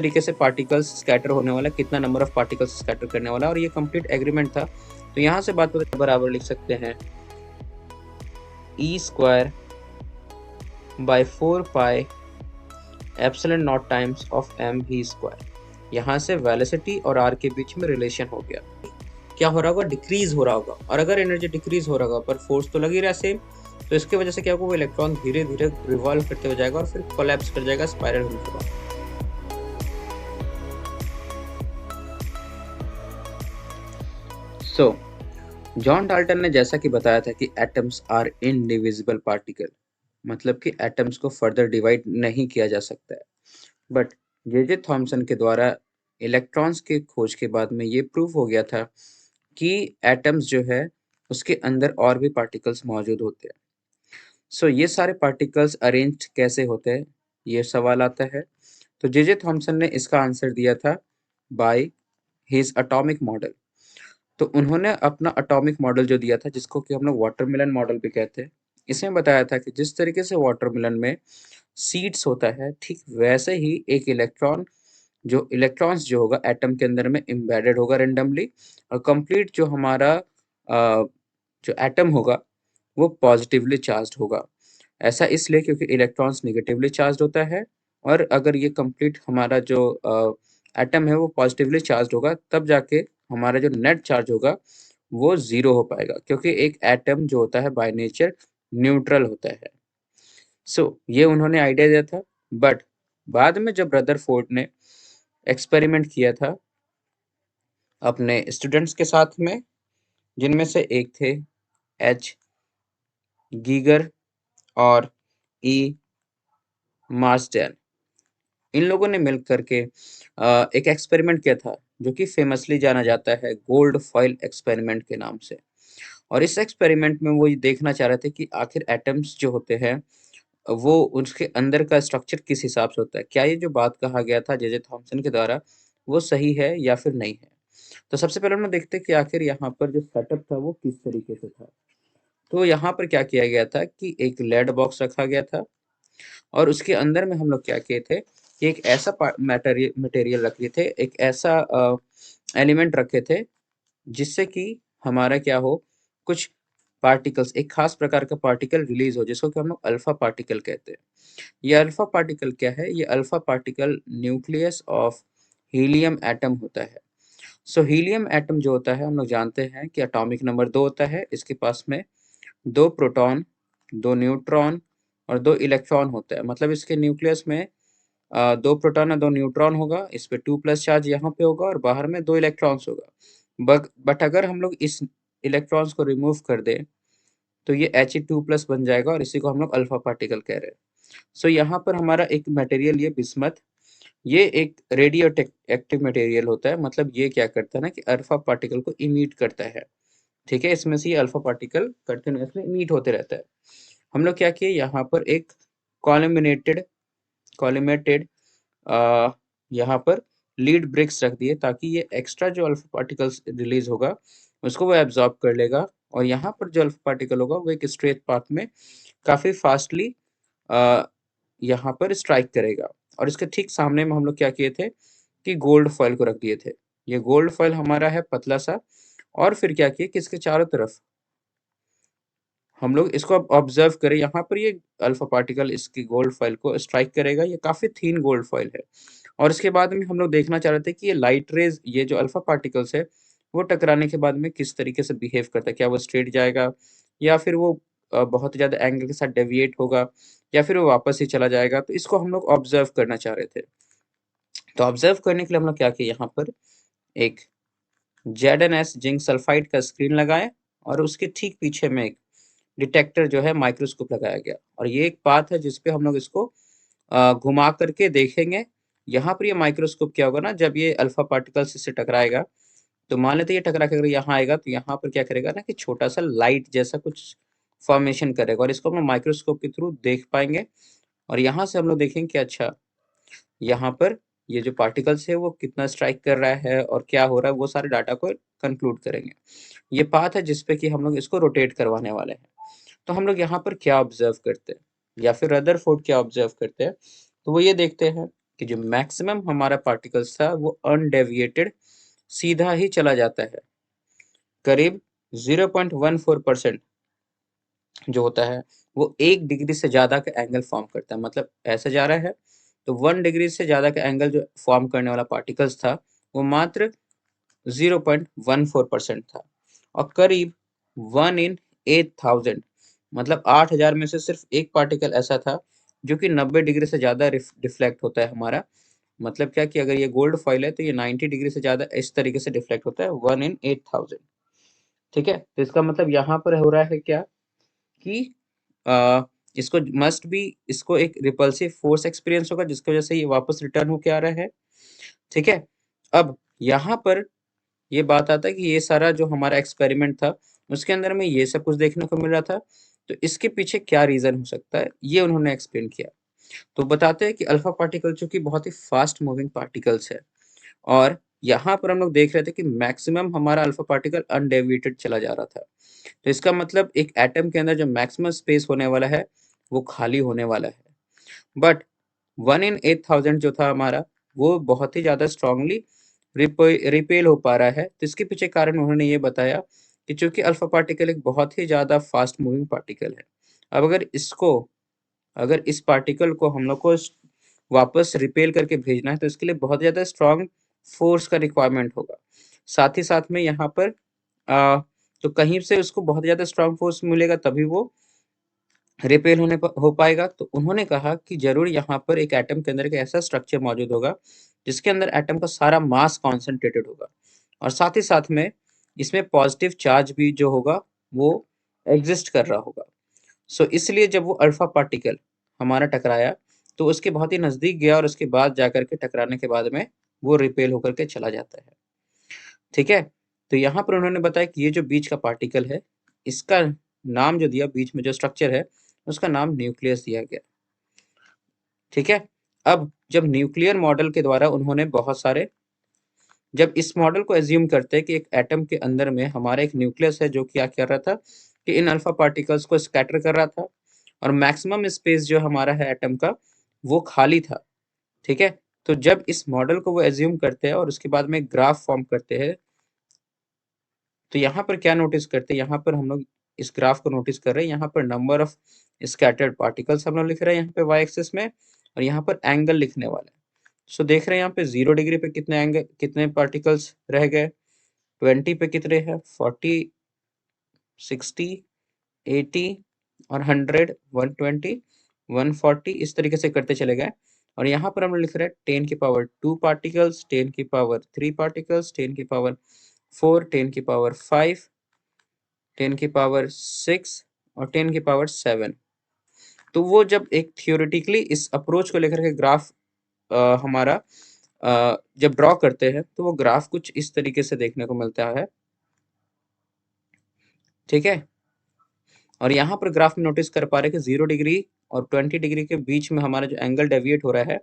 तरीके से particles scatter होने वाला है, कितना नंबर ऑफ पार्टिकल्स स्कैटर करने वाला है, और ये कंप्लीट एग्रीमेंट था। तो यहाँ से बात पता बराबर लिख सकते हैं e square by 4 pi epsilon naught times of m v square. यहाँ से वेलोसिटी और आर के बीच में रिलेशन हो गया। क्या हो रहा होगा, डिक्रीज हो रहा होगा, और अगर एनर्जी डिक्रीज हो रहा होगा पर फोर्स तो लगी रहा सेम, तो इसकी वजह से क्या होगा, वो इलेक्ट्रॉन धीरे धीरे रिवॉल्व करते हो जाएगा और फिर कोलैप्स कर जाएगा स्पाइरल होने के बाद। सो जॉन डाल्टन ने जैसा कि बताया था कि एटम्स आर इनडिविजिबल पार्टिकल, मतलब कि एटम्स को फर्दर डिवाइड नहीं किया जा सकता है। बट जे थॉमसन के द्वारा इलेक्ट्रॉन्स के खोज के बाद में ये प्रूव हो गया था कि एटम्स जो है उसके अंदर और भी पार्टिकल्स मौजूद होते हैं। सो ये सारे पार्टिकल्स अरेंज कैसे होते हैं, ये सवाल आता है। तो जे थॉमसन ने इसका आंसर दिया था बाय हिज एटॉमिक मॉडल। तो उन्होंने अपना एटॉमिक मॉडल जो दिया था, जिसको कि हम लोग वाटरमेलन मॉडल भी कहते हैं, इसमें बताया था कि जिस तरीके से वाटरमेलन में सीड्स होता है, ठीक वैसे ही एक इलेक्ट्रॉन्स जो होगा एटम के अंदर में एम्बेडेड होगा रेंडमली, और कंप्लीट जो हमारा जो एटम होगा वो पॉजिटिवली चार्ज्ड होगा। ऐसा इसलिए क्योंकि इलेक्ट्रॉन्स नेगेटिवली चार्ज्ड होता है, और अगर ये कंप्लीट हमारा जो एटम है वो पॉजिटिवली चार्ज्ड होगा, तब जाके हमारा जो नेट चार्ज होगा वो जीरो हो पाएगा, क्योंकि एक एटम जो होता है बाय नेचर न्यूट्रल होता है। ये उन्होंने आइडिया दिया था। बट बाद में जब रदरफोर्ड ने एक्सपेरिमेंट किया था अपने स्टूडेंट्स के साथ में, जिनमें से एक थे एच गीगर और ई मार्सडेन, इन लोगों ने मिल करके एक एक्सपेरिमेंट किया था जो कि फेमसली जाना जाता है गोल्ड फॉइल एक्सपेरिमेंट के नाम से। और इस एक्सपेरिमेंट में वो ये देखना चाह रहे थे कि आखिर एटम्स जो होते हैं वो उसके अंदर का स्ट्रक्चर किस हिसाब से होता है, क्या ये जो बात कहा गया था जे थॉमसन के द्वारा वो सही है या फिर नहीं है। तो सबसे पहले हम लोग देखते हैं कि आखिर यहाँ पर जो सेटअप था वो किस तरीके से था। तो यहाँ पर क्या किया गया था कि एक लेड बॉक्स रखा गया था, और उसके अंदर में हम लोग क्या किए थे कि एक ऐसा मटेरियल रखे थे, एक ऐसा एलिमेंट रखे थे जिससे कि हमारा क्या हो, कुछ पार्टिकल्स, एक खास प्रकार का पार्टिकल रिलीज हो, जिसको कि हम लोग अल्फा पार्टिकल कहते हैं। ये अल्फा पार्टिकल क्या है, ये alpha particle nucleus of helium atom होता है। हीलियम एटम जो होता है हम लोग जानते हैं कि एटॉमिक नंबर 2 होता है, इसके पास में 2 प्रोटॉन, 2 न्यूट्रॉन और 2 इलेक्ट्रॉन होता है। मतलब इसके न्यूक्लियस में 2 प्रोटॉन और 2 न्यूट्रॉन होगा, इस पे 2 प्लस चार्ज यहाँ पे होगा और बाहर में 2 इलेक्ट्रॉन्स होगा। बट अगर हम लोग इस इलेक्ट्रॉन्स को रिमूव कर दें तो ये He2+ बन जाएगा, और इसी को हम लोग अल्फा पार्टिकल कह रहे हैं। यहाँ पर हमारा एक मटेरियल, ये बिस्मथ, ये एक रेडियो एक्टिव मटेरियल होता है। मतलब ये क्या करता है ना कि अल्फा पार्टिकल को इमिट करता है। ठीक है, इसमें से ये अल्फा पार्टिकल कंटिन्यूअसली इमिट होते रहता है। हम लोग क्या किए, यहाँ पर एक कॉलिमेटेड यहाँ पर लीड ब्रिक्स रख दिए, ताकि ये एक्स्ट्रा जो अल्फा पार्टिकल्स रिलीज होगा उसको वो एब्जॉर्ब कर लेगा, और यहाँ पर जो अल्फा पार्टिकल होगा वो एक स्ट्रेट पाथ में काफी फास्टली यहाँ पर स्ट्राइक करेगा। और इसके ठीक सामने में हम लोग क्या किए थे कि गोल्ड फॉइल को रख दिए थे। ये गोल्ड फॉइल हमारा है पतला सा, और फिर क्या किए कि इसके चारों तरफ हम लोग इसको अब ऑब्जर्व करें, यहाँ पर ये अल्फा पार्टिकल इसकी गोल्ड फॉइल को स्ट्राइक करेगा। ये काफी थीन गोल्ड फॉइल है, और इसके बाद में हम लोग देखना चाह रहे थे कि ये लाइट रेज, ये जो अल्फा पार्टिकल्स है वो टकराने के बाद में किस तरीके से बिहेव करता है, क्या वो स्ट्रेट जाएगा या फिर वो बहुत ज्यादा एंगल के साथ डेविएट होगा, या फिर वो वापस ही चला जाएगा। तो इसको हम लोग ऑब्जर्व करना चाह रहे थे। तो ऑब्जर्व करने के लिए हम लोग क्या किए, यहाँ पर एक ZnS जिंक सल्फाइड का स्क्रीन लगाए, और उसके ठीक पीछे में एक डिटेक्टर जो है माइक्रोस्कोप लगाया गया, और ये एक पाथ है जिसपे हम लोग इसको घुमा करके देखेंगे। यहाँ पर ये माइक्रोस्कोप क्या होगा ना, जब ये अल्फा पार्टिकल्स इससे टकराएगा, तो मान लेते ये टकरा के अगर यहाँ आएगा तो यहाँ पर क्या करेगा ना कि छोटा सा लाइट जैसा कुछ फॉर्मेशन करेगा, और इसको हम लोग माइक्रोस्कोप के थ्रू देख पाएंगे। और यहाँ से हम लोग देखेंगे कि अच्छा यहाँ पर ये जो पार्टिकल्स है वो कितना स्ट्राइक कर रहा है और क्या हो रहा है, वो सारे डाटा को कंक्लूड करेंगे। ये पाथ है जिसपे कि हम लोग इसको रोटेट करवाने वाले हैं। तो हम लोग यहाँ पर क्या ऑब्जर्व करते हैं, या फिर रदरफोर्ड क्या ऑब्जर्व करते हैं, तो वो ये देखते हैं कि जो मैक्सिमम हमारा पार्टिकल्स था वो अनडेविएटेड सीधा ही चला जाता है, करीब 0.14% जो होता है वो 1 डिग्री से ज़्यादा का एंगल फॉर्म करता है। मतलब ऐसे जा रहा है तो 1 डिग्री से ज़्यादा का एंगल जो फॉर्म करने वाला पार्टिकल्स था वो मात्र 0.14% था, और करीब 1 इन 8000, मतलब 8000 में से सिर्फ एक पार्टिकल ऐसा था जो कि 90 डिग्री से ज़्यादा डिफ्लेक्ट होता है हमारा। मतलब क्या कि अगर ये गोल्ड फॉइल है तो ये 90 डिग्री से ज़्यादा इस तरीके से डिफ्लेक्ट होता है, 1 इन 8000। ठीक है, तो इसका मतलब यहाँ पर हो रहा है क्या कि अ, इसको मस्ट बी इसको एक रिपल्सिव फोर्स एक्सपीरियंस होगा जिसकी वजह से ये वापस रिटर्न होके आ रहा है। ठीक है, अब यहाँ पर ये बात आता है कि ये सारा जो हमारा एक्सपेरिमेंट था उसके अंदर में ये सब कुछ देखने को मिल रहा था, तो इसके पीछे क्या रीजन हो सकता है ये उन्होंने एक्सप्लेन किया। तो बताते हैं कि अल्फा पार्टिकल चूंकि बहुत ही फास्ट मूविंग पार्टिकल्स है, और यहाँ पर हम लोग देख रहे थे कि मैक्सिमम हमारा अल्फा पार्टिकल अनडेविएटेड चला जा रहा था। तो इसका मतलब एक एटम के अंदर जो मैक्सिमम स्पेस होने वाला है वो खाली होने वाला है। बट 1 इन 8000 जो था हमारा वो बहुत ही ज़्यादा स्ट्रांगली रिपेल हो पा रहा है। तो इसके पीछे कारण उन्होंने ये बताया कि चूंकि अल्फा पार्टिकल एक बहुत ही ज़्यादा फास्ट मूविंग पार्टिकल है, अब अगर इस पार्टिकल को हम लोग को वापस रिपेल करके भेजना है तो इसके लिए बहुत ज़्यादा स्ट्रांग फोर्स का रिक्वायरमेंट होगा। साथ ही साथ में यहाँ पर आ, तो कहीं से उसको बहुत ज़्यादा स्ट्रांग फोर्स मिलेगा तभी वो रिपेल हो पाएगा। तो उन्होंने कहा कि जरूर यहाँ पर एक एटम के अंदर एक ऐसा स्ट्रक्चर मौजूद होगा जिसके अंदर एटम का सारा मास कॉन्सेंट्रेटेड होगा, और साथ ही साथ में इसमें पॉजिटिव चार्ज भी जो होगा वो एग्जिस्ट कर रहा होगा। सो इसलिए जब वो अल्फा पार्टिकल हमारा टकराया तो उसके बहुत ही नजदीक गया, और उसके बाद जाकर के टकराने के बाद में वो रिपेल होकर के चला जाता है। ठीक है, तो यहाँ पर उन्होंने बताया कि ये जो बीच का पार्टिकल है इसका नाम जो दिया, बीच में जो स्ट्रक्चर है उसका नाम न्यूक्लियस दिया गया। ठीक है, अब जब न्यूक्लियर मॉडल के द्वारा उन्होंने बहुत सारे, जब इस मॉडल को एज्यूम करते हैं कि एक एटम के अंदर में हमारा एक न्यूक्लियस है जो क्या कर रहा था कि इन अल्फा पार्टिकल्स को स्कैटर कर रहा था, और मैक्सिमम स्पेस जो हमारा है एटम का वो खाली था। ठीक है, तो जब इस मॉडल को वो एज्यूम करते हैं और उसके बाद में ग्राफ फॉर्म करते हैं, तो यहाँ पर क्या नोटिस करते हैं, यहाँ पर हम लोग इस ग्राफ को नोटिस कर रहे हैं। यहाँ पर नंबर ऑफ स्कैटर्ड पार्टिकल्स हम लोग लिख रहे हैं यहाँ पे वाई एक्सिस में, और यहाँ पर एंगल लिखने वाले हैं। सो देख रहे हैं यहाँ पे 0 डिग्री पे कितने एंगल, कितने पार्टिकल्स रह गए, 20 पे कितने हैं, 40, 60, 80 और 100, 120, 140, इस तरीके से करते चले गए। और यहाँ पर हम लोग लिख रहे हैं 10⁻² पार्टिकल्स, 10⁻³ पार्टिकल्स, 10⁻⁴, 10⁻⁵, 10⁻�6 और 10⁻�7। तो वो जब एक थियोरेटिकली इस अप्रोच को लेकर के ग्राफ हमारा जब ड्रॉ करते हैं तो वो ग्राफ कुछ इस तरीके से देखने को मिलता है। ठीक है, और यहाँ पर ग्राफ में नोटिस कर पा रहे हैं कि 0 डिग्री और 20 डिग्री के बीच में हमारा जो एंगल डेविएट हो रहा है।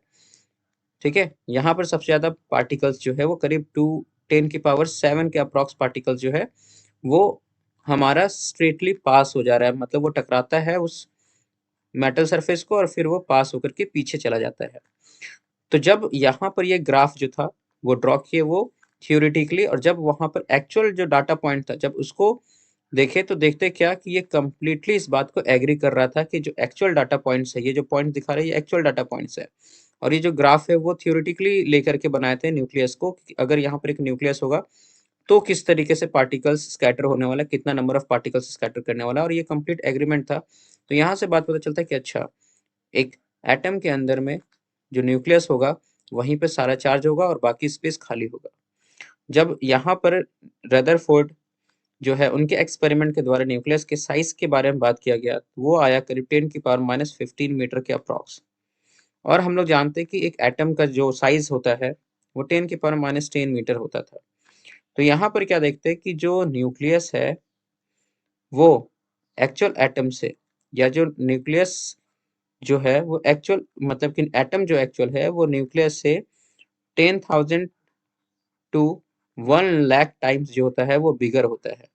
ठीक है, यहाँ पर सबसे ज्यादा पार्टिकल्स जो है वो करीब 10⁻⁷ के अप्रॉक्स पार्टिकल्स जो है वो हमारा स्ट्रेटली पास हो जा रहा है, मतलब वो टकराता है उस मेटल सरफेस को और फिर वो पास होकर के पीछे चला जाता है। तो जब यहाँ पर ये ग्राफ जो था वो ड्रॉ किए वो थियोरेटिकली, और जब वहां पर एक्चुअल जो डाटा पॉइंट था जब उसको देखे तो देखते क्या कि ये कंप्लीटली इस बात को एग्री कर रहा था कि जो एक्चुअल डाटा पॉइंट्स है, ये जो पॉइंट दिखा रहे हैं ये एक्चुअल डाटा पॉइंट्स है, और ये जो ग्राफ है वो थियोरेटिकली लेकर के बनाए थे न्यूक्लियस को कि अगर यहाँ पर एक न्यूक्लियस होगा तो किस तरीके से पार्टिकल्स स्कैटर होने वाला, कितना नंबर ऑफ पार्टिकल्स स्कैटर करने वाला, और ये कंप्लीट एग्रीमेंट था। तो यहाँ से बात पता चलता है कि अच्छा, एक एटम के अंदर में जो न्यूक्लियस होगा वहीं पे सारा चार्ज होगा और बाकी स्पेस खाली होगा। जब यहाँ पर रदरफोर्ड जो है उनके एक्सपेरिमेंट के द्वारा न्यूक्लियस के साइज के बारे में बात किया गया, तो वो आया करीब 10⁻⁻15 मीटर के अप्रॉक्स। और हम लोग जानते हैं कि एक एटम का जो साइज होता है वो 10⁻10 मीटर होता था। तो यहाँ पर क्या देखते हैं कि जो न्यूक्लियस है वो एक्चुअल एटम से, या जो न्यूक्लियस जो है वो एक्चुअल, मतलब कि एटम जो एक्चुअल है वो न्यूक्लियस से 10,000 टू 1 लाख टाइम्स जो होता है वो बिगर होता है।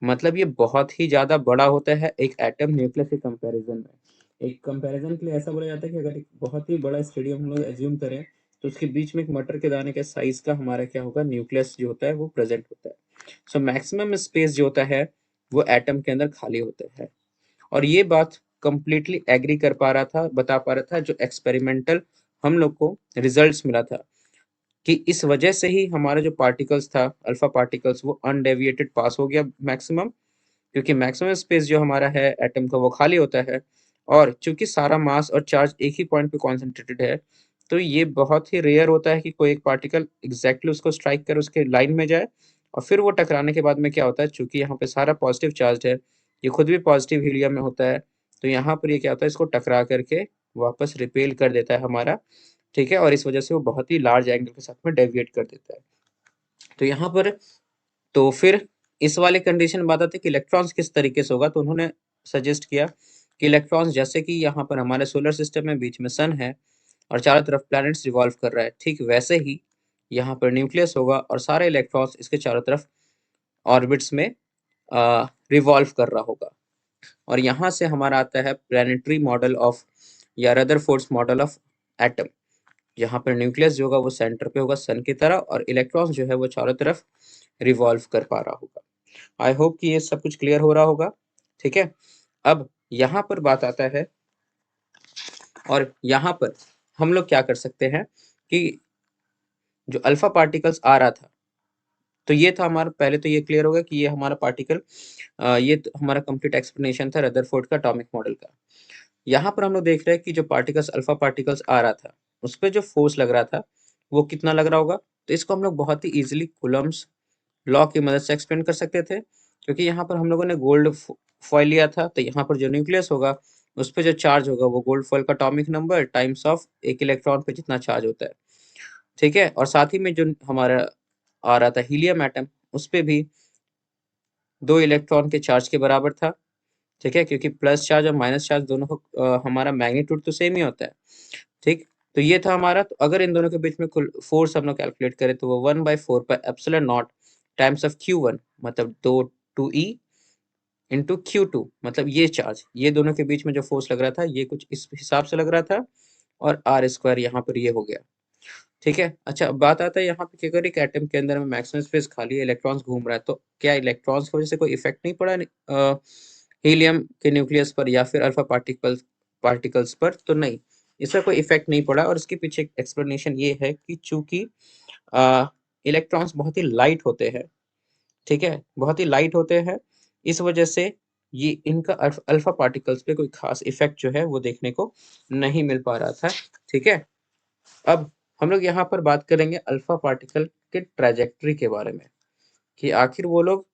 मतलब ये बहुत ही ज्यादा बड़ा होता है एक एटम न्यूक्लियस के कंपैरिजन में। एक कंपैरिजन के लिए ऐसा बोला जाता है कि अगर एक बहुत ही बड़ा स्टेडियम हम लोग एज्यूम करें, तो उसके बीच में एक मटर के दाने के साइज का हमारा क्या होगा, न्यूक्लियस जो होता है वो प्रेजेंट होता है। सो मैक्सिमम स्पेस जो होता है वो एटम के अंदर खाली होता है। और ये बात कंप्लीटली एग्री कर पा रहा था, बता पा रहा था जो एक्सपेरिमेंटल हम लोग को रिजल्ट्स मिला था, कि इस वजह से ही हमारा जो पार्टिकल्स था, अल्फा पार्टिकल्स, वो अनडेविएटेड पास हो गया मैक्सिमम, क्योंकि मैक्सिमम स्पेस जो हमारा है एटम का वो खाली होता है। और चूंकि सारा मास और चार्ज एक ही पॉइंट पे कॉन्सेंट्रेटेड है, तो ये बहुत ही रेयर होता है कि कोई एक पार्टिकल एग्जैक्टली उसको स्ट्राइक कर उसके लाइन में जाए। और फिर वो टकराने के बाद में क्या होता है, चूंकि यहाँ पे सारा पॉजिटिव चार्ज है, ये खुद भी पॉजिटिव हीलियम में होता है, तो यहाँ पर ये क्या होता है, इसको टकरा करके वापस रिपेल कर देता है हमारा। ठीक है, और इस वजह से वो बहुत ही लार्ज एंगल के साथ में डेविएट कर देता है। तो यहाँ पर तो फिर इस वाले कंडीशन में बात आती है कि इलेक्ट्रॉन्स किस तरीके से होगा, तो उन्होंने सजेस्ट किया कि इलेक्ट्रॉन्स जैसे कि यहाँ पर हमारे सोलर सिस्टम में बीच में सन है और चारों तरफ प्लैनेट्स रिवॉल्व कर रहा है, ठीक वैसे ही यहाँ पर न्यूक्लियस होगा और सारे इलेक्ट्रॉन्स इसके चारों तरफ ऑर्बिट्स में रिवॉल्व कर रहा होगा। और यहाँ से हमारा आता है प्लानिटरी मॉडल ऑफ या रदरफोर्ड्स मॉडल ऑफ एटम, जहाँ पर न्यूक्लियस जो होगा वो सेंटर पे होगा सन की तरह, और इलेक्ट्रॉन्स जो है वो चारों तरफ रिवॉल्व कर पा रहा होगा। आई होप कि ये सब कुछ क्लियर हो रहा होगा। ठीक है, अब यहाँ पर बात आता है, और यहाँ पर हम लोग क्या कर सकते हैं कि जो अल्फा पार्टिकल्स आ रहा था, तो ये था हमारा, पहले तो ये क्लियर होगा कि ये हमारा पार्टिकल, ये तो हमारा कंप्लीट एक्सप्लेनेशन था रदरफोर्ड का एटॉमिक मॉडल का। यहाँ पर हम लोग देख रहे हैं कि जो पार्टिकल्स अल्फा पार्टिकल्स आ रहा था, उस पर जो फोर्स लग रहा था वो कितना लग रहा होगा, तो इसको हम लोग बहुत ही इजीली कूलम्ब्स लॉ की मदद से एक्सप्लेन कर सकते थे, क्योंकि यहाँ पर हम लोगों ने गोल्ड फॉइल लिया था, तो यहाँ पर जो न्यूक्लियस होगा उस पर जो चार्ज होगा वो गोल्ड फॉइल का एटॉमिक नंबर टाइम्स ऑफ एक इलेक्ट्रॉन पे जितना चार्ज होता है। ठीक है, और साथ ही में जो हमारा आ रहा था हीलियम एटम, उस पे भी 2 इलेक्ट्रॉन के चार्ज के बराबर था। ठीक है, क्योंकि प्लस चार्ज और माइनस चार्ज दोनों को हमारा मैग्नीट्यूड तो सेम ही होता है। ठीक, तो ये था हमारा, तो अगर इन दोनों के बीच में कुल फोर्स हम लोग कैलकुलेट करें तो वो 1/4 पर epsilon naught times of Q1, मतलब 2E इंटू Q2, मतलब ये चार्ज, ये दोनों के बीच में जो फोर्स लग रहा था ये कुछ इस हिसाब से लग रहा था, और आर स्क्वायर यहाँ पर ये हो गया। ठीक है, अच्छा अब बात आता है यहाँ पे कि अगर एक एटम के अंदर में मैक्सिमम स्पेस खाली है, इलेक्ट्रॉन्स घूम रहा है, तो क्या इलेक्ट्रॉन्स की वजह से कोई इफेक्ट नहीं पड़ा हीलियम के न्यूक्लियस पर या फिर अल्फा पार्टिकल्स पर, तो नहीं, इसका कोई इफेक्ट नहीं पड़ा। और इसके पीछे एक्सप्लेनेशन ये है कि चूंकि इलेक्ट्रॉन्स बहुत ही लाइट होते हैं, ठीक है, बहुत ही लाइट होते हैं, इस वजह से ये इनका अल्फा पार्टिकल्स पे कोई खास इफेक्ट जो है वो देखने को नहीं मिल पा रहा था। ठीक है, अब हम लोग यहाँ पर बात करेंगे अल्फा पार्टिकल के ट्रेजेक्टरी के बारे में, कि आखिर वो लोग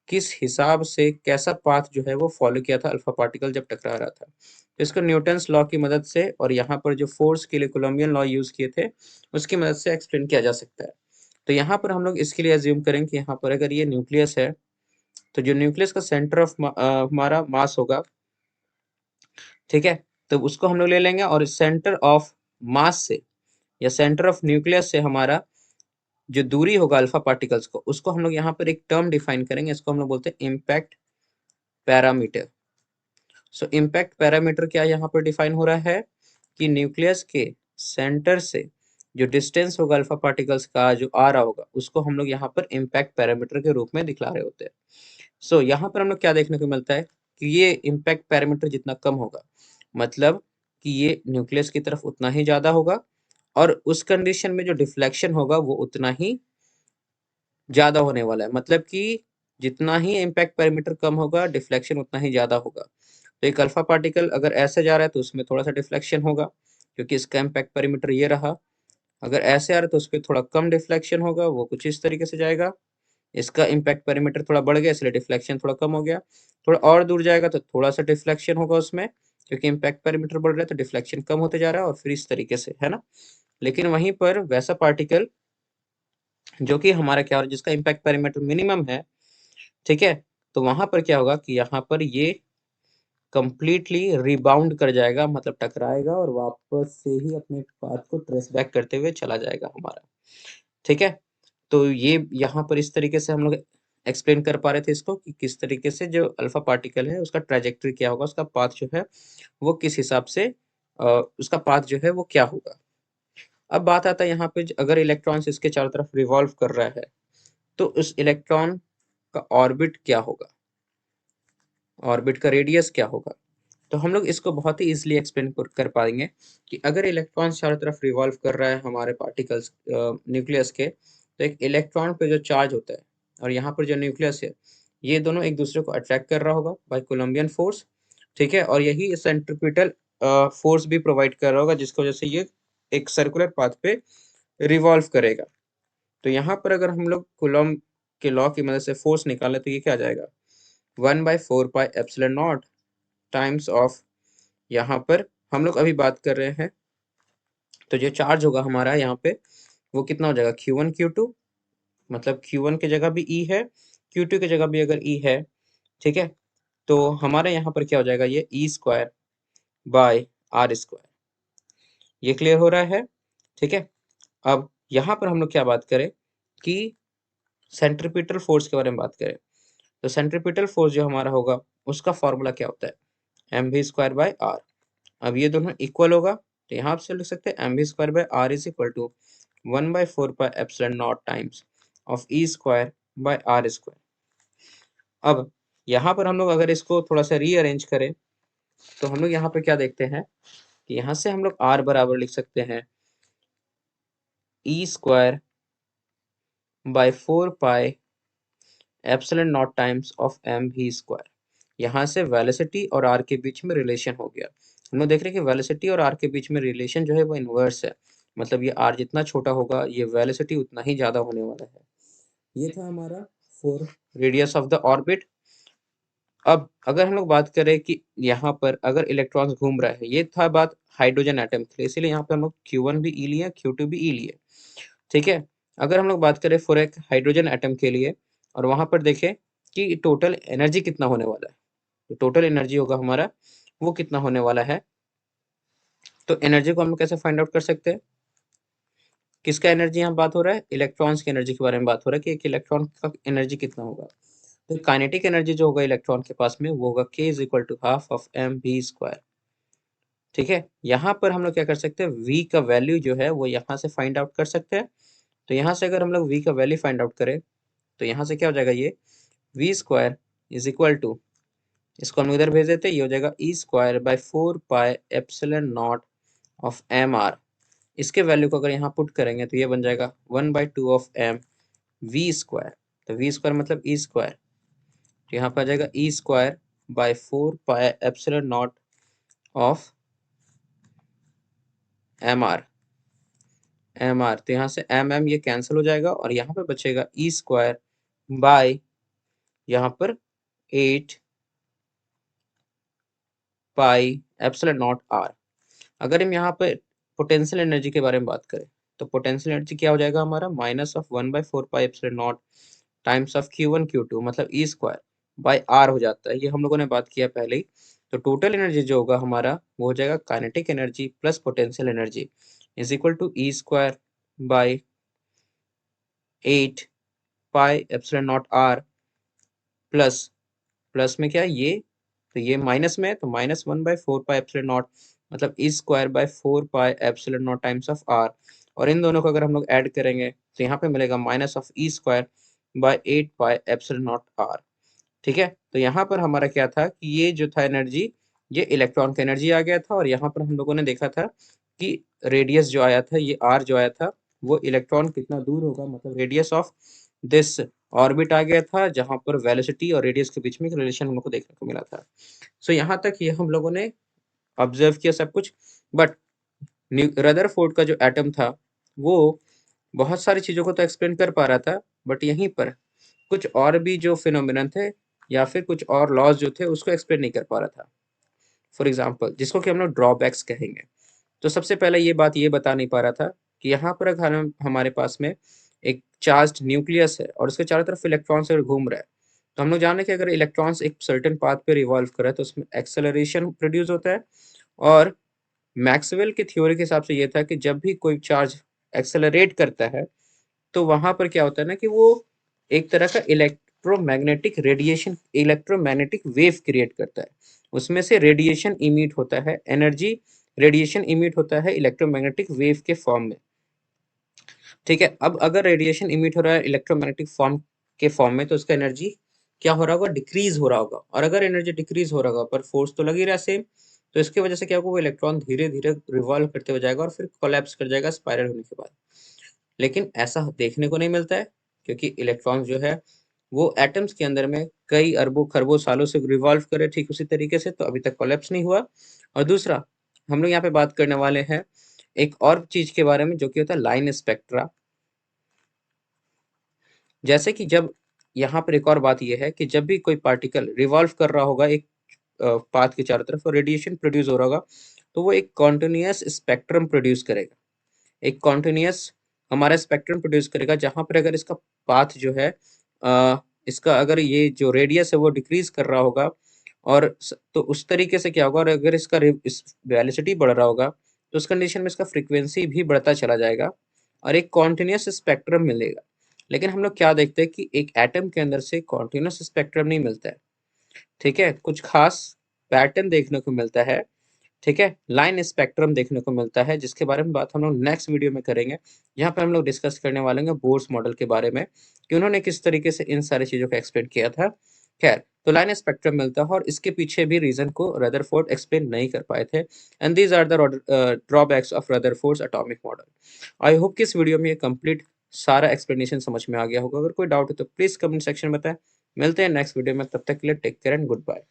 किस हिसाब से कैसा पाथ जो है वो फॉलो किया था अल्फा पार्टिकल जब टकरा रहा था। तो इसको न्यूटन्स लॉ की मदद से और यहाँ पर जो फोर्स के लिए कोलम्बियन लॉ यूज किए थे उसकी मदद से एक्सप्लेन किया जा सकता है। तो यहाँ पर हम लोग इसके लिए एज्यूम करें कि यहाँ पर अगर ये न्यूक्लियस है, तो जो न्यूक्लियस का सेंटर ऑफ हमारा मास होगा, ठीक है, तो उसको हम लोग ले लेंगे, और सेंटर ऑफ मास से या सेंटर ऑफ न्यूक्लियस से हमारा जो दूरी होगा अल्फा पार्टिकल्स को, उसको हम लोग यहाँ पर एक टर्म डिफाइन करेंगे, इसको हम लोग बोलते हैं इम्पैक्ट पैरामीटर। सो इम्पैक्ट पैरामीटर क्या यहाँ पर डिफाइन हो रहा है कि न्यूक्लियस के सेंटर से जो डिस्टेंस होगा अल्फा पार्टिकल्स का जो आ रहा होगा, उसको हम लोग यहाँ पर इम्पैक्ट पैरामीटर के रूप में दिखला रहे होते हैं। सो यहाँ पर हम लोग क्या देखने को मिलता है कि ये इम्पैक्ट पैरामीटर जितना कम होगा, मतलब कि ये न्यूक्लियस की तरफ उतना ही ज्यादा होगा, और उस कंडीशन में जो डिफ्लेक्शन होगा वो उतना ही ज्यादा होने वाला है, मतलब कि जितना ही इम्पैक्ट पैरामीटर कम होगा डिफ्लेक्शन उतना ही ज्यादा होगा। तो एक अल्फा पार्टिकल अगर ऐसे जा रहा है तो उसमें थोड़ा सा डिफ्लेक्शन होगा, क्योंकि इसका इम्पैक्ट पैरामीटर ये रहा। अगर ऐसे आ रहा है तो उस पर थोड़ा कम डिफ्लेक्शन होगा, वो कुछ इस तरीके से जाएगा। इसका इम्पैक्ट पैरामीटर थोड़ा बढ़ गया इसलिए डिफ्लेक्शन थोड़ा कम हो गया। थोड़ा और दूर जाएगा तो थोड़ा सा डिफ्लेक्शन होगा उसमें, क्योंकि इम्पैक्ट पैरामीटर बढ़ रहा है तो डिफ्लेक्शन कम होते जा रहा है, और फिर इस तरीके से, है ना। लेकिन वहीं पर वैसा पार्टिकल जो कि हमारा क्या हो रहा है, जिसका इम्पैक्ट पैरामीटर मिनिमम है, ठीक है, तो वहां पर क्या होगा कि यहाँ पर ये कंप्लीटली रिबाउंड कर जाएगा, मतलब टकराएगा और वापस से ही अपने पाथ को ट्रेस बैक करते हुए चला जाएगा हमारा। ठीक है, तो ये यहाँ पर इस तरीके से हम लोग एक्सप्लेन कर पा रहे थे इसको कि किस तरीके से जो अल्फा पार्टिकल है उसका ट्रेजेक्टरी क्या होगा, उसका पाथ जो है वो किस हिसाब से उसका पाथ जो है वो क्या होगा। अब बात आता है यहाँ पे अगर इलेक्ट्रॉन्स इसके चारों तरफ रिवॉल्व कर रहा है तो उस इलेक्ट्रॉन का ऑर्बिट क्या होगा, ऑर्बिट का रेडियस क्या होगा। तो हम लोग इसको बहुत ही इजीली एक्सप्लेन कर पाएंगे कि अगर इलेक्ट्रॉन चारों तरफ रिवॉल्व कर रहा है हमारे पार्टिकल्स न्यूक्लियस के, तो एक इलेक्ट्रॉन पे जो चार्ज होता है और यहाँ पर जो न्यूक्लियस है, ये दोनों एक दूसरे को अट्रैक्ट कर रहा होगा बाय कोलम्बियन फोर्स, ठीक है, और यही सेंट्रीपिटल फोर्स भी प्रोवाइड कर रहा होगा जिसकी वजह से ये एक सर्कुलर पाथ पे रिवॉल्व करेगा। तो यहाँ पर अगर हम लोग कूलॉम के लॉ की मदद से फोर्स निकालें तो ये क्या आ जाएगा, 1/4πε0 टाइम्स ऑफ, यहाँ पर हम लोग अभी बात कर रहे हैं तो जो चार्ज होगा हमारा यहाँ पे वो कितना हो जाएगा, Q1 Q2, मतलब Q1 की जगह भी E है, Q2 की जगह भी अगर E है, ठीक है, तो हमारे यहाँ पर क्या हो जाएगा, ये E² बाय R²। ये क्लियर हो रहा है, ठीक है। अब यहाँ पर हम लोग क्या बात करें कि सेंट्रीपिटल फोर्स के बारे में बात करें, तो सेंट्रीपिटल फोर्स जो हमारा होगा उसका फॉर्मूला क्या होता है, mv²/r। अब ये दोनों इक्वल होगा तो यहाँ से लिख सकते हैं mv²/r is equal to 1/4πε0 times of E²/r²। अब यहाँ पर हम लोग अगर इसको थोड़ा सा रीअरेंज करें तो हम लोग यहाँ पे क्या देखते हैं कि यहाँ से हम लोग r बराबर लिख सकते हैं E²/4πε0 टाइम्स ऑफ mv²। यहाँ से वेलोसिटी और r के बीच में रिलेशन हो गया। हम लोग देख रहे हैं कि वेलोसिटी और r के बीच में रिलेशन जो है वो इनवर्स है, मतलब ये r जितना छोटा होगा ये वेलोसिटी उतना ही ज्यादा होने वाला है। ये था हमारा for radius of the orbit. अब अगर हम लोग बात करें कि यहाँ पर अगर इलेक्ट्रॉन्स घूम रहा है, ये था बात हाइड्रोजन एटम के लिए, इसीलिए यहाँ पे हम लोग Q1 भी ई लिए, Q2 भी ई लिए, ठीक है। अगर हम लोग बात करें फॉर एक हाइड्रोजन एटम के लिए और वहां पर देखें कि टोटल एनर्जी कितना होने वाला है, तो टोटल एनर्जी होगा हमारा वो कितना होने वाला है, तो एनर्जी को हम लोग कैसे फाइंड आउट कर सकते हैं, किसका एनर्जी यहाँ बात हो रहा है, इलेक्ट्रॉन्स की एनर्जी के बारे में बात हो रहा है कि एक इलेक्ट्रॉन का एनर्जी कितना होगा। तो काइनेटिक एनर्जी जो होगा इलेक्ट्रॉन के पास में वो होगा k = ½ of mv²। ठीक है, यहाँ पर हम लोग क्या कर सकते हैं, v का वैल्यू जो है वो यहाँ से फाइंड आउट कर सकते हैं। तो यहाँ से अगर हम लोग v का वैल्यू फाइंड आउट करें तो यहाँ से क्या हो जाएगा, ये v² इज इक्वल टू, इसको हम इधर भेज देते हैं, ये हो जाएगा E²/4πε0 ऑफ mr। इसके वैल्यू को अगर यहाँ पुट करेंगे तो ये बन जाएगा 1/2 ऑफ mv²। तो v² मतलब E², तो यहाँ पर आ जाएगा E²/4πε0 ऑफ mr। तो यहाँ से ये कैंसिल हो जाएगा और यहाँ पे बचेगा E² बाय यहाँ पर 8πε0r। अगर हम यहाँ पे पोटेंशियल एनर्जी के बारे में बात करें तो पोटेंशियल एनर्जी क्या हो जाएगा हमारा, -1/4πε0 टाइम्स ऑफ Q1 Q2, मतलब E²/r हो जाता है, ये हम लोगों ने बात किया पहले ही। तो टोटल एनर्जी जो होगा हमारा वो हो जाएगा kinetic energy plus potential energy is equal to E²/8πε0r plus, plus में क्या है ये, तो ये माइनस में है तो -1/4πε0 मतलब E²/4πε0 टाइम्स ऑफ r, और इन दोनों को अगर हम लोग ऐड करेंगे तो यहाँ पे मिलेगा माइनस ऑफ E²/8πε0r। ठीक है, तो यहाँ पर हमारा क्या था कि ये जो था एनर्जी, ये इलेक्ट्रॉन का एनर्जी आ गया था, और यहाँ पर हम लोगों ने देखा था कि रेडियस जो आया था, ये r जो आया था वो इलेक्ट्रॉन कितना दूर होगा, मतलब रेडियस ऑफ दिस ऑर्बिट आ गया था, जहां पर वेलोसिटी और रेडियस के बीच में एक रिलेशन हम लोग को देखने को मिला था। सो यहाँ तक ये हम लोगों ने ऑब्जर्व किया सब कुछ, बट रदरफोर्ड का जो एटम था वो बहुत सारी चीजों को तो एक्सप्लेन कर पा रहा था, बट यहीं पर कुछ और भी जो फिनोमिनन थे या फिर कुछ और लॉज जो थे उसको एक्सप्लेन नहीं कर पा रहा था। फॉर एग्जाम्पल जिसको कि हम लोग ड्रॉबैक्स कहेंगे। तो सबसे पहले ये बात ये बता नहीं पा रहा था कि यहाँ पर अगर हमारे पास में एक चार्ज न्यूक्लियस है और उसके चारों तरफ इलेक्ट्रॉन से घूम रहा है, तो हम लोग जान रहे हैं कि अगर इलेक्ट्रॉन्स एक सर्टेन पाथ पे रिवॉल्व कर रहा है तो उसमें एक्सेलरेशन प्रोड्यूस होता है। और मैक्सवेल की थ्योरी के हिसाब से ये था कि जब भी कोई चार्ज एक्सेलरेट करता है तो वहां पर क्या होता है ना कि वो एक तरह का इलेक्ट्रोमैग्नेटिक वेव क्रिएट करता है। उसमें से रेडिएशन इमिट होता है, एनर्जी रेडिएशन इमिट होता है इलेक्ट्रोमैग्नेटिक वेव के फॉर्म में। ठीक है, अब अगर रेडिएशन इमिट हो रहा है इलेक्ट्रोमैग्नेटिक फॉर्म में, तो उसका एनर्जी क्या हो रहा होगा, डिक्रीज हो रहा होगा। और अगर एनर्जी डिक्रीज हो रहा होगा पर फोर्स तो लग ही रहा सेम, तो इसकी वजह से क्या होगा, वो इलेक्ट्रॉन धीरे धीरे रिवॉल्व करते हुए जाएगा और फिर कोलैप्स कर जाएगा स्पाइरल होने के बाद। लेकिन ऐसा देखने को नहीं मिलता है, क्योंकि इलेक्ट्रॉन जो है वो एटम्स के अंदर में कई अरबों खरबों सालों से रिवॉल्व करे ठीक उसी तरीके से, तो अभी तक कोलैप्स नहीं हुआ। और दूसरा, हम लोग यहाँ पे बात करने वाले हैं एक और चीज के बारे में, जो कि होता है लाइन स्पेक्ट्रा। जैसे कि जब यहाँ पर एक और बात यह है कि जब भी कोई पार्टिकल रिवॉल्व कर रहा होगा एक पाथ के चारों तरफ और रेडिएशन प्रोड्यूस हो रहा होगा, तो वो एक कॉन्टिन्यूअस स्पेक्ट्रम प्रोड्यूस करेगा। एक कॉन्टिन्यूअस हमारा स्पेक्ट्रम प्रोड्यूस करेगा, जहां पर अगर इसका पाथ जो है इसका अगर ये जो रेडियस है वो डिक्रीज कर रहा होगा, और तो उस तरीके से क्या होगा, और अगर इसका इस वेलोसिटी बढ़ रहा होगा, तो उस कंडीशन में इसका फ्रीक्वेंसी भी बढ़ता चला जाएगा और एक कॉन्टिन्यूअस स्पेक्ट्रम मिलेगा। लेकिन हम लोग क्या देखते हैं कि एक एटम के अंदर से कॉन्टिन्यूअस स्पेक्ट्रम नहीं मिलता है। ठीक है, कुछ खास पैटर्न देखने को मिलता है। ठीक है, लाइन स्पेक्ट्रम देखने को मिलता है, जिसके बारे में बात हम लोग नेक्स्ट वीडियो में करेंगे। यहाँ पे हम लोग डिस्कस करने वाले हैं बोर्स मॉडल के बारे में कि उन्होंने किस तरीके से इन सारी चीजों को एक्सप्लेन किया था। खैर, तो लाइन स्पेक्ट्रम मिलता है और इसके पीछे भी रीजन को रदरफोर्ड एक्सप्लेन नहीं कर पाए थे, and these are the drawbacks of Rutherford's atomic model. I hope कि इस वीडियो में ये कंप्लीट सारा एक्सप्लेनेशन समझ में आ गया होगा। अगर कोई डाउट है तो प्लीज कमेंट सेक्शन में बताएं। मिलते हैं नेक्स्ट वीडियो में, तब तक के लिए take care and good bye.